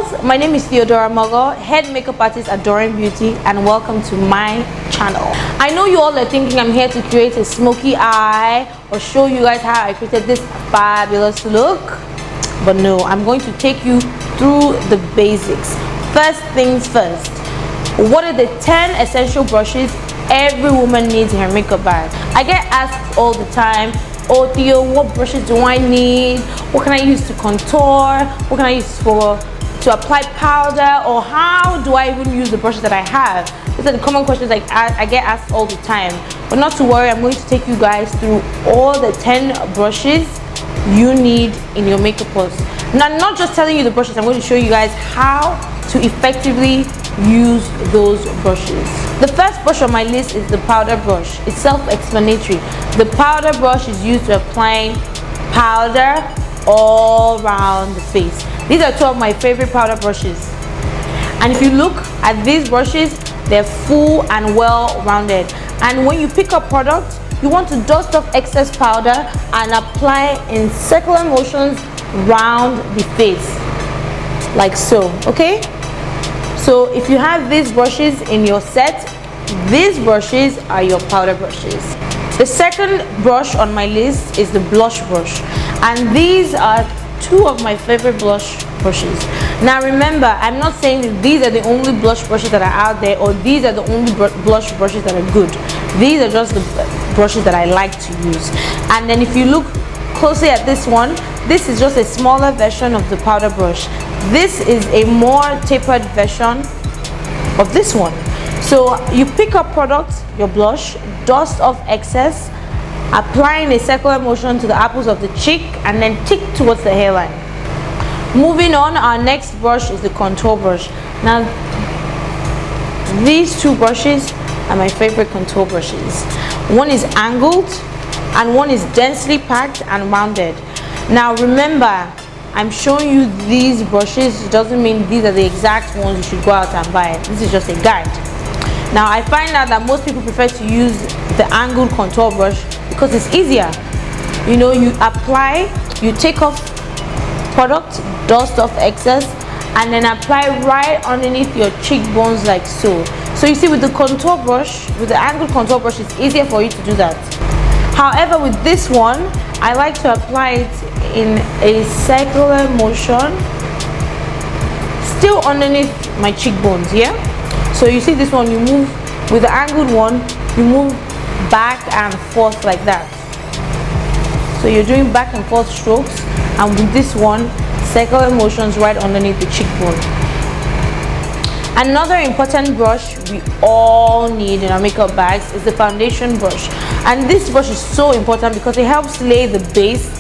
girls, my name is Theodora Mogo, head makeup artist at Doreen Beauty, and welcome to my channel. I know you all are thinking I'm here to create a smoky eye or show you guys how I created this fabulous look, but no, I'm going to take you through the basics. First things first, what are the 10 essential brushes every woman needs in her makeup bag? I get asked all the time, oh Theo, what brushes do I need? What can I use to contour? What can I use to apply powder? Or how do I even use the brushes that I have? These are the common questions I get asked all the time. But not to worry, I'm going to take you guys through all the 10 brushes you need in your makeup purse. Now, I'm not just telling you the brushes, I'm going to show you guys how to effectively use those brushes. The first brush on my list is the powder brush. It's self-explanatory. The powder brush is used to apply powder all around the face. These are two of my favorite powder brushes. And if you look at these brushes, they're full and well-rounded. And when you pick up product, you want to dust off excess powder and apply in circular motions round the face, like so, okay? So if you have these brushes in your set, these brushes are your powder brushes. The second brush on my list is the blush brush, and these are two of my favorite blush brushes. Now remember, I'm not saying that these are the only blush brushes that are out there, or these are the only blush brushes that are good. These are just the brushes that I like to use. And then if you look closely at this one, this is just a smaller version of the powder brush. This is a more tapered version of this one. So you pick up product, your blush, dust off excess, applying a circular motion to the apples of the cheek, and then tick towards the hairline. Moving on, our next brush is the contour brush. Now, these two brushes are my favorite contour brushes. One is angled and one is densely packed and rounded. Now remember, I'm showing you these brushes. It doesn't mean these are the exact ones you should go out and buy. This is just a guide. Now I find out that most people prefer to use the angled contour brush because it's easier. You know, you apply, you take off product, dust off excess, and then apply right underneath your cheekbones like so. So you see, with the contour brush, with the angled contour brush, it's easier for you to do that. However, with this one, I like to apply it in a circular motion, still underneath my cheekbones, yeah? So you see this one, you move, with the angled one, you move back and forth like that. So you're doing back and forth strokes, and with this one, circular motions right underneath the cheekbone. Another important brush we all need in our makeup bags is the foundation brush. And this brush is so important because it helps lay the base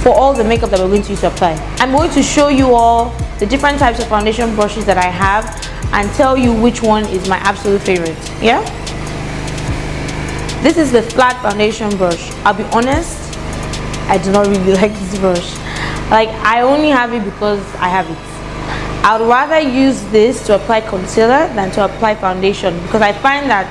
for all the makeup that we're going to use to apply. I'm going to show you all the different types of foundation brushes that I have and tell you which one is my absolute favorite, yeah? This is the flat foundation brush. I'll be honest, I do not really like this brush. Like, I only have it because I have it. I would rather use this to apply concealer than to apply foundation, because I find that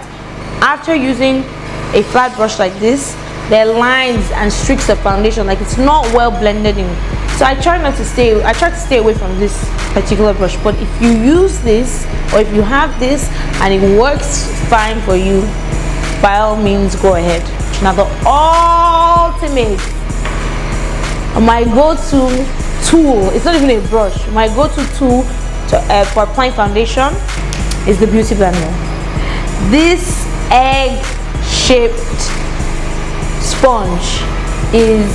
after using a flat brush like this, there are lines and streaks of foundation, like it's not well blended in. So I try to stay away from this particular brush. But if you use this, or if you have this and it works fine for you, by all means go ahead. Now the ultimate, my go-to tool, it's not even a brush, my go-to tool for applying foundation is the beauty blender. This egg-shaped sponge is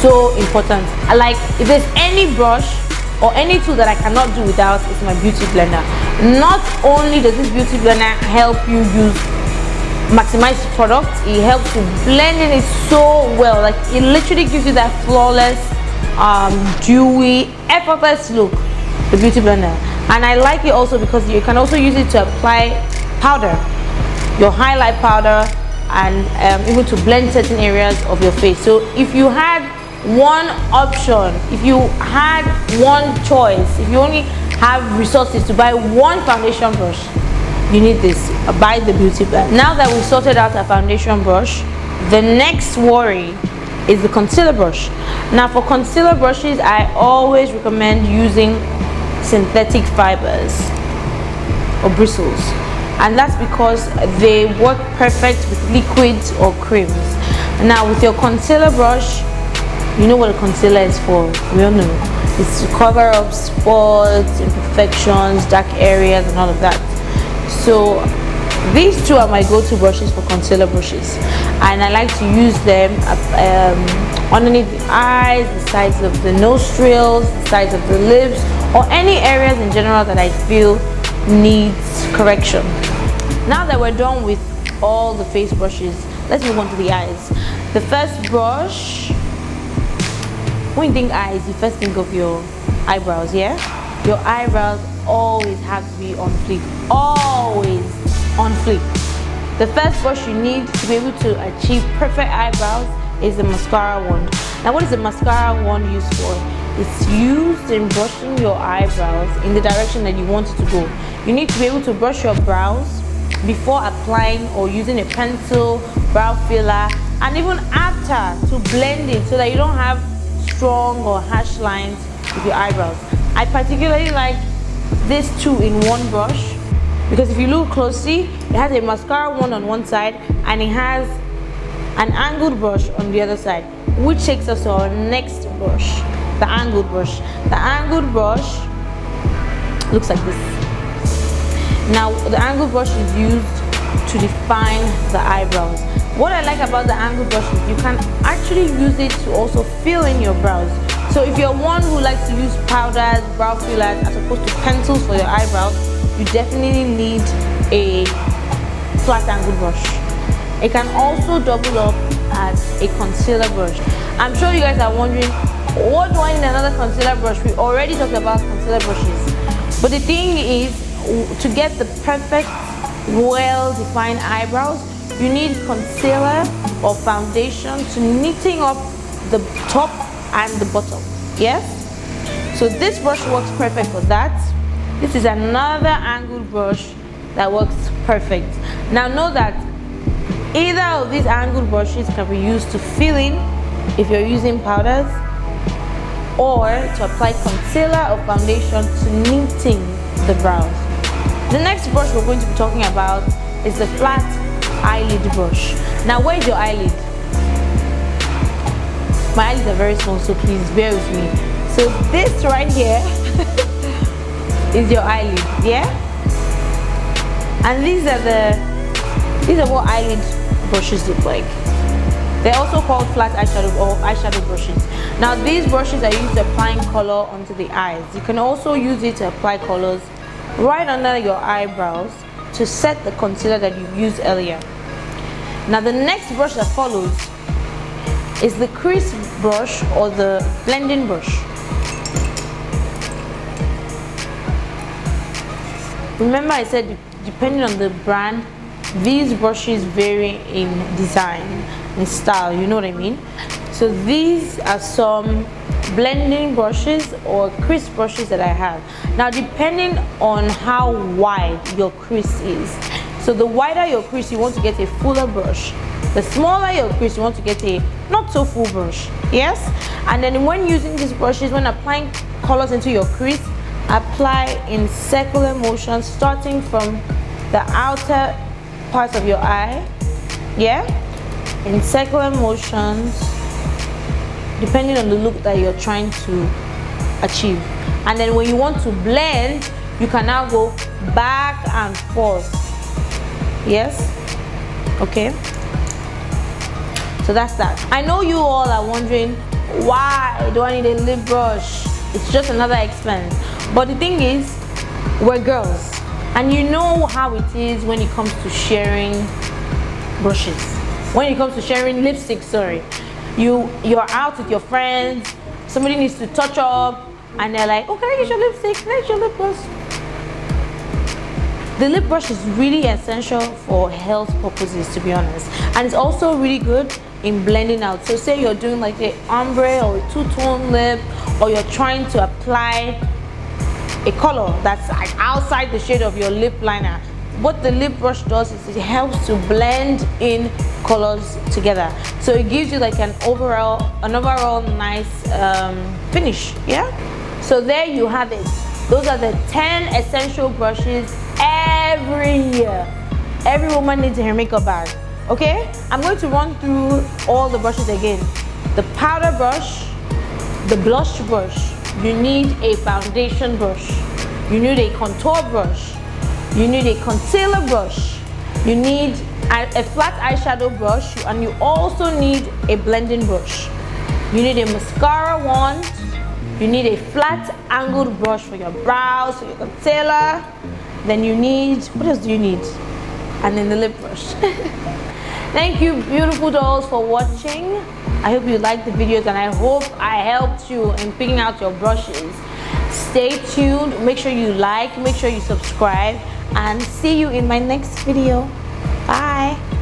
so important. Like, if there's any brush or any tool that I cannot do without, it's my beauty blender. Not only does this beauty blender help you maximize the product, it helps to blend in it so well. Like, it literally gives you that flawless, dewy, effortless look, the beauty blender. And I like it also because you can also use it to apply powder, your highlight powder, and even to blend certain areas of your face. So if you had one option, if you had one choice, if you only have resources to buy one foundation brush, you need this. Buy the beauty blender. Now that we've sorted out our foundation brush, the next worry is the concealer brush. Now for concealer brushes, I always recommend using synthetic fibers or bristles, and that's because they work perfect with liquids or creams. Now with your concealer brush, you know what a concealer is for. We all know it's to cover up spots, imperfections, dark areas and all of that. So these two are my go-to brushes for concealer brushes, and I like to use them underneath the eyes, the sides of the nostrils, the sides of the lips, or any areas in general that I feel needs correction. Now that we're done with all the face brushes, let's move on to the eyes. The first brush, when you think eyes, you first think of your eyebrows, yeah? Your eyebrows always have to be on fleek, always on fleek. The first brush you need to be able to achieve perfect eyebrows is the mascara wand. Now what is the mascara wand used for? It's used in brushing your eyebrows in the direction that you want it to go. You need to be able to brush your brows before applying or using a pencil, brow filler, and even after, to blend it so that you don't have strong or harsh lines with your eyebrows. I particularly like this two in one brush because if you look closely, it has a mascara wand on one side and it has an angled brush on the other side, which takes us to our next brush, the angled brush. The angled brush looks like this. Now the angled brush is used to define the eyebrows. What I like about the angled brush is you can actually use it to also fill in your brows. So if you're one who likes to use powders, brow fillers as opposed to pencils for your eyebrows, you definitely need a flat angled brush. It can also double up as a concealer brush. I'm sure you guys are wondering, what do I need another concealer brush? We already talked about concealer brushes. But the thing is, to get the perfect, well-defined eyebrows, you need concealer or foundation to knitting up the top and the bottom. Yes? So this brush works perfect for that. This is another angled brush that works perfect. Now know that either of these angled brushes can be used to fill in if you're using powders, or to apply concealer or foundation to knitting the brows. The next brush we're going to be talking about is the flat eyelid brush. Now where's your eyelid? My eyelids are very small, so please bear with me. So this right here is your eyelid, yeah? And these are what eyelid brushes look like. They're also called flat eyeshadow or eyeshadow brushes. Now these brushes are used to applying color onto the eyes. You can also use it to apply colors right under your eyebrows to set the concealer that you used earlier. Now the next brush that follows is the crease brush or the blending brush. Remember I said depending on the brand, these brushes vary in design and style, you know what I mean? So these are some blending brushes or crease brushes that I have. Now depending on how wide your crease is, so the wider your crease, you want to get a fuller brush. The smaller your crease, you want to get a not so full brush. Yes? And then when using these brushes, when applying colors into your crease, apply in circular motion starting from the outer part of your eye, yeah, in circular motions depending on the look that you're trying to achieve. And then when you want to blend, you can now go back and forth. Yes? Okay, so that's that. I know you all are wondering, why do I need a lip brush? It's just another expense. But the thing is, we're girls, and you know how it is when it comes to sharing brushes. When it comes to sharing lipstick, sorry. You're out with your friends, somebody needs to touch up, and they're like, oh, can I get your lipstick? Can I get your lip gloss? The lip brush is really essential for health purposes, to be honest. And it's also really good in blending out. So say you're doing like an ombre or a two-tone lip, or you're trying to apply a color that's like outside the shade of your lip liner. What the lip brush does is it helps to blend in colors together. So it gives you like an overall nice finish, yeah? So there you have it. Those are the 10 essential brushes every year. Every woman needs a hair makeup bag. Okay, I'm going to run through all the brushes again. The powder brush, the blush brush, you need a foundation brush, you need a contour brush, you need a concealer brush, you need a flat eyeshadow brush, and you also need a blending brush. You need a mascara wand, you need a flat angled brush for your brows, for your concealer, then you need, what else do you need? And then the lip brush. Thank you, beautiful dolls, for watching. I hope you liked the videos and I hope I helped you in picking out your brushes. Stay tuned, make sure you like, make sure you subscribe, and see you in my next video. Bye.